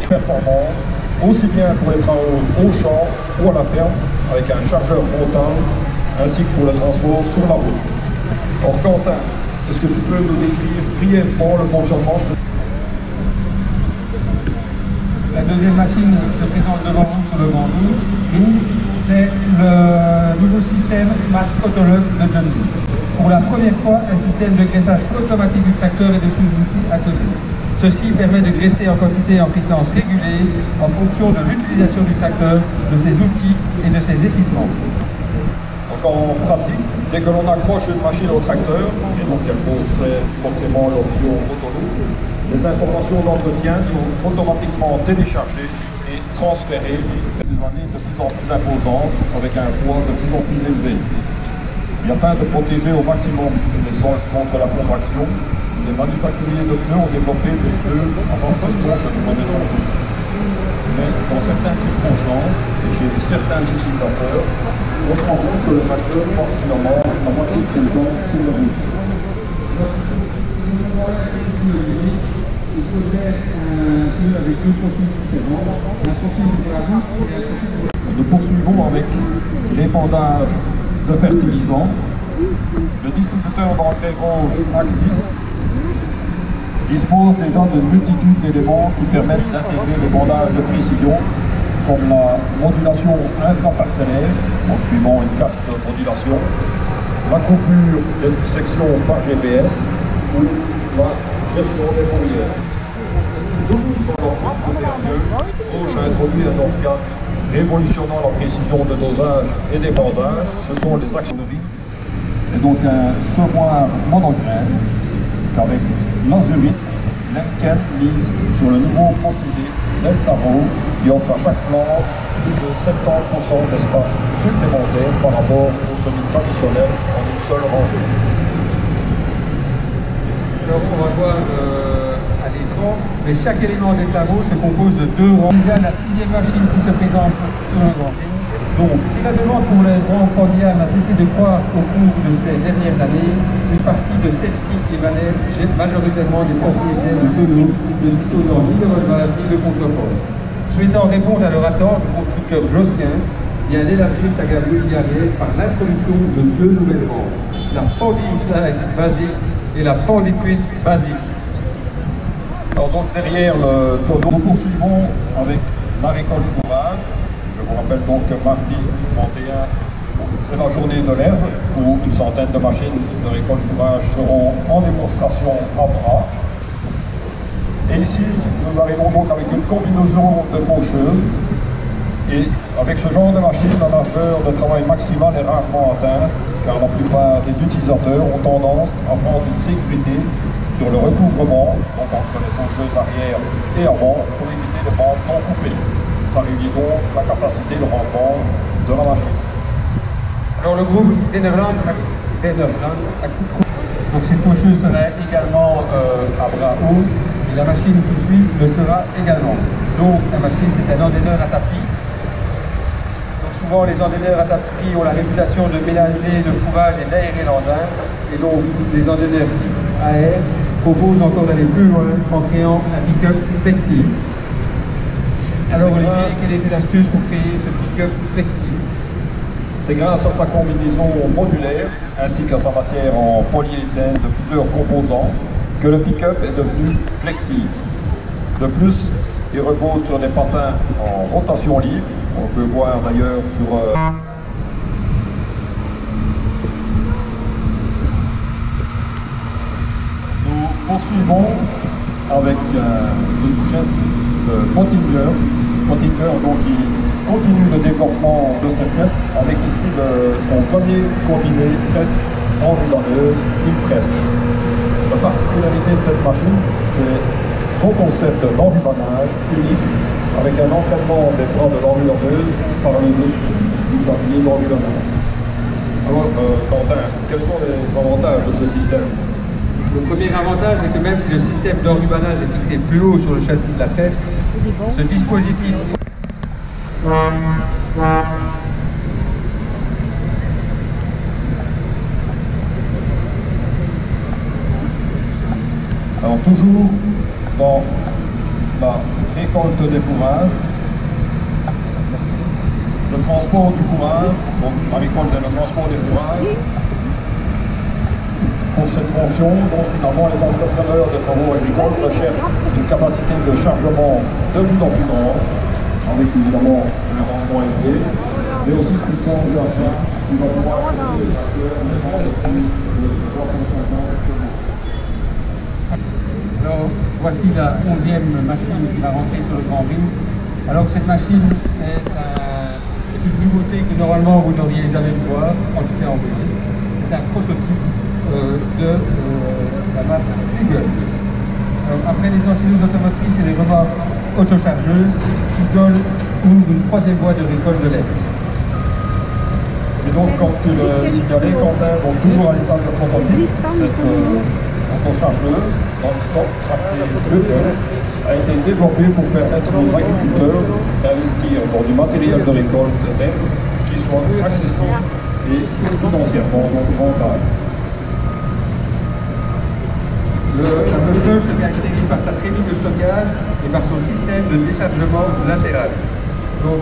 Performant, aussi bien pour les travaux au champ ou à la ferme, avec un chargeur frontal, ainsi que pour le transport sur la route. Or Quentin, est-ce que tu peux nous décrire brièvement le fonctionnement de La deuxième machine qui se présente devant vous sur le bandeau, c'est le nouveau système Smart Autolog de John Deere. Pour la première fois, un système de graissage automatique du tracteur et de sous-outils ateliers. Ceci permet de graisser en quantité et en fréquence régulée en fonction de l'utilisation du tracteur, de ses outils et de ses équipements. Donc en pratique, dès que l'on accroche une machine au tracteur, et donc elle possède forcément l'option autonome, les informations d'entretien sont automatiquement téléchargées et transférées. Des années de plus en plus imposantes, avec un poids de plus en plus élevé. Et afin de protéger au maximum les sols contre la contraction, les manufacturiers de pneus ont développé des pneus en empruntement que nous connaissons tous. Mais dans certaines circonstances, et chez certains utilisateurs, on se rend compte que le tracteur porte finalement la moitié de ses temps sur la route. Nous poursuivons avec l'épandage de fertilisants. Le distributeur d'engrais rouge Axis dispose déjà d'une multitude d'éléments qui permettent d'intégrer le bandage de précision, comme la modulation intraparcellaire, en suivant une carte de modulation, la coupure d'une section par GPS ou la gestion des fourrières. Dans leur propre sérieux, Rouge a introduit un organe révolutionnant la précision de dosage et d'épandage. Ce sont les actionneries et donc un semoir monograine qu'avec l'azurite, Lenken mise sur le nouveau procédé Deltaro qui offre à chaque plante plus de 70% d'espace supplémentaire par rapport au semis traditionnel en une seule rangée. Alors on va voir à l'écran, mais chaque élément des travaux se compose de deux rangs. Déjà la sixième machine qui se présente sur le grand. Donc, si la demande pour les grands Fondial n'a cessé de croître au cours de ces dernières années, une partie de celle-ci émanait majoritairement des propriétaires de tonneaux ne disposant ni de relevage ni de contrefort. Souhaitant répondre à leur attente, le constructeur Josquin vient d'élargir sa gamme arrière par l'introduction de deux nouvelles rangs, la Fondi Slide basique et la Fondi Twist basique. Alors donc derrière le tonneau, nous poursuivons avec la récolte fourrage. Je vous rappelle donc que mardi 31, c'est la journée de l'herbe où une centaine de machines de récolte fourrage seront en démonstration à bras. Et ici, nous arrivons donc avec une combinaison de faucheuses. Et avec ce genre de machine, la largeur de travail maximale est rarement atteinte, car la plupart des utilisateurs ont tendance à prendre une sécurité sur le recouvrement, donc entre les faucheuses arrière et avant, pour éviter les bandes non coupées. Ça réduit donc la capacité de rendement de la machine. Alors le groupe Dennerland a donc cette faucheuse sera également à bras hauts et la machine qui suit le sera également. Donc la machine c'est un endaineur à tapis. Donc souvent les endaineurs à tapis ont la réputation de mélanger le fourrage et d'aérer l'engin, et donc les endaineurs à air proposent encore d'aller plus loin en créant un pick-up flexible. Alors Olivier, quelle était l'astuce pour créer ce pick-up flexible? C'est grâce à sa combinaison modulaire ainsi qu'à sa matière en polyéthène de plusieurs composants que le pick-up est devenu flexible. De plus, il repose sur des patins en rotation libre. On peut voir d'ailleurs sur... Nous poursuivons avec une presse de Pottinger. Pottinger donc qui continue le développement de cette presse avec ici son premier combiné presse enrubanneuse, une presse. La particularité de cette machine, c'est son concept d'enrubannage unique avec un entraînement des bras de l'enrubanneuse par le dessus du papier d'enrubannage. Alors Quentin, quels sont les avantages de ce système? Le premier avantage est que même si le système d'enrubannage est fixé plus haut sur le châssis de la presse, ce dispositif Alors toujours dans la récolte des fourrages, le transport du fourrage, donc la récolte et le transport des fourrages, pour cette fonction, donc finalement les entrepreneurs de travaux agricoles recherchent une capacité de chargement de plus en plus grande, avec évidemment un rendement élevé, mais aussi une puissance d'achat qui va pouvoir Alors voici la 11e machine qui va rentrer sur le Grand Ring. Alors cette machine est une nouveauté que normalement vous n'auriez jamais vu voir, en tout cas en Belgique. C'est un prototype de la marque Eagle. Après les enchaîneuses automotrices et les remorques autochargeuses, Eagle ouvre une troisième voie de récolte de lait. Et donc, comme tu le signalais, Quentin, donc toujours à l'état de prototype, cette autochargeuse, non-stop, tractée de feu, a été développée pour permettre aux agriculteurs d'investir dans du matériel de récolte net qui soit accessible et financièrement rentable. Un moteur se caractérise par sa trémie de stockage et par son système de déchargement latéral. Donc,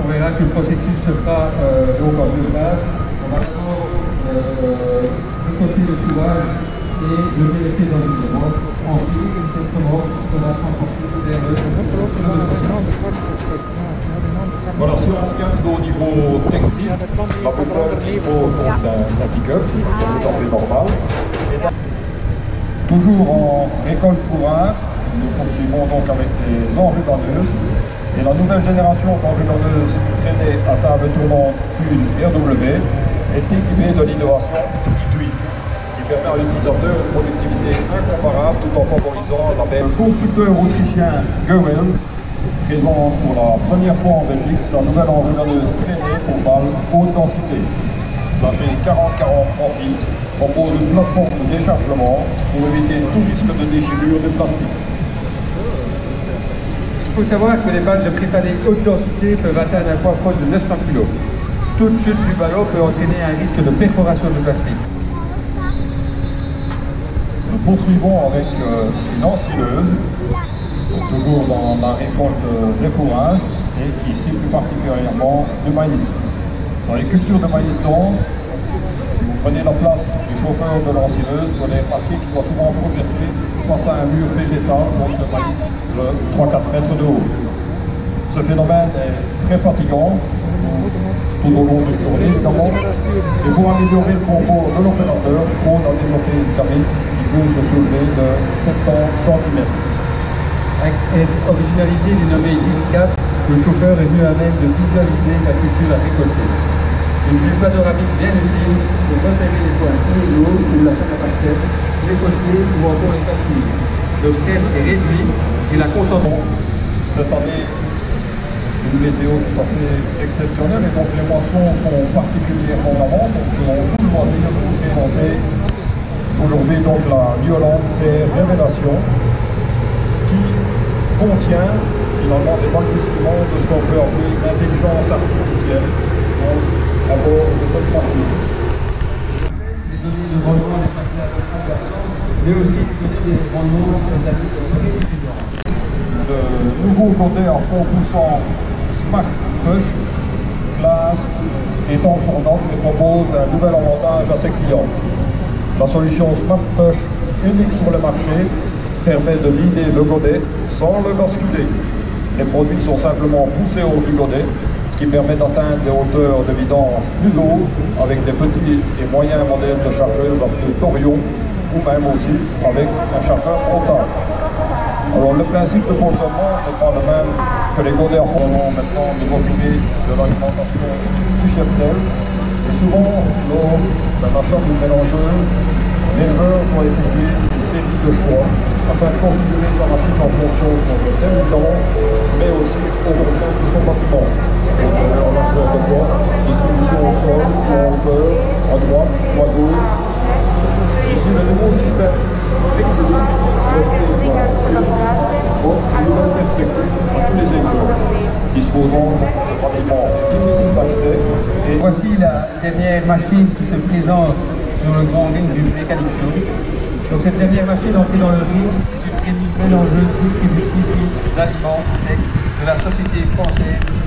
on verra que le processus se fera donc en deux phases. On va d'abord récolter le fourrage et le délaisser dans une remorque. Ensuite, cette remorque sera transportée vers le Voilà, si on regarde au niveau technique, la bouffole dispose d'un pick-up, c'est tout à fait normal. Toujours en récolte fourrage, nous poursuivons donc avec les enrubanneuses. Et la nouvelle génération d'enrubanneuses traînées à table tournante une RW est équipée de l'innovation ITUI, qui permet à l'utilisateur une productivité incomparable tout en favorisant la baisse. Le constructeur autrichien Gewell présente pour la première fois en Belgique sa nouvelle enrubanneuse traînée pour balles haute densité. La G4040 Profit propose une plateforme de déchargement pour éviter tout risque de déchirure de plastique. Il faut savoir que les balles de prépané haute densité peuvent atteindre un poids de 900 kg. Toute chute du ballon peut entraîner un risque de perforation de plastique. Nous poursuivons avec une ensileuse, toujours dans la récolte des fourrages, et ici plus particulièrement du maïs. Dans les cultures de maïs dense, si vous prenez la place du chauffeur de l'ensileuse, vous allez remarquer qu'il doit souvent progresser face à un mur végétal, donc de maïs de 3-4 mètres de haut. Ce phénomène est très fatigant, tout au long d'une journée évidemment, et pour améliorer le confort de l'opérateur, on a développé une cabine qui peut se soulever de 70 cm. Avec cette originalité dénommée Lift 4, le chauffeur est mieux à même de visualiser la culture à récolter. Une vue panoramique bien utile pour repérer les points sur l'eau ou la chaîne à parcelle, les potiers ou encore les pastilles. Le stress est réduit et la concentration. Cette année, une météo tout à fait exceptionnelle et donc les moissons sont particulièrement en avance, donc nous avons tout le loisir de vous présenter aujourd'hui donc la violente serre Révélation qui contient finalement des balbutiements de ce qu'on peut appeler l'intelligence artificielle à bord de cette partie. Les données de rendement des facteurs, mais aussi les données des rendements des années précédentes. De nouveaux godets en fond poussant Smart Push, classe étant son offre et propose un nouvel avantage à ses clients. La solution Smart Push unique sur le marché permet de vider le godet sans le basculer. Les produits sont simplement poussés au haut du godet, ce qui permet d'atteindre des hauteurs de vidange plus hautes avec des petits et moyens modèles de chargeurs appelés Torion ou même aussi avec un chargeur frontal. Alors le principe de fonctionnement n'est pas le même que les godets à fond. Nous allons maintenant nous occuper de l'alimentation du cheptel. Et souvent, lors d'un achat d'une mélangeuse, l'éleveur doit effectuer une série de choix afin de configurer sa machine en fonction de son cheptel, mais aussi au contraire de son bâtiment. En largeur de poids, distribution au sol, en hauteur, à droite ou à gauche. Ici, le nouveau système une nouvelle perspective à tous les éleveurs disposant de bâtiments difficiles d'accès. Voici la dernière machine qui se présente sur le le grand ring du mécanique show. Donc cette dernière machine entrée dans le ring est une mélangeuse distributrice d'aliments secs de la société française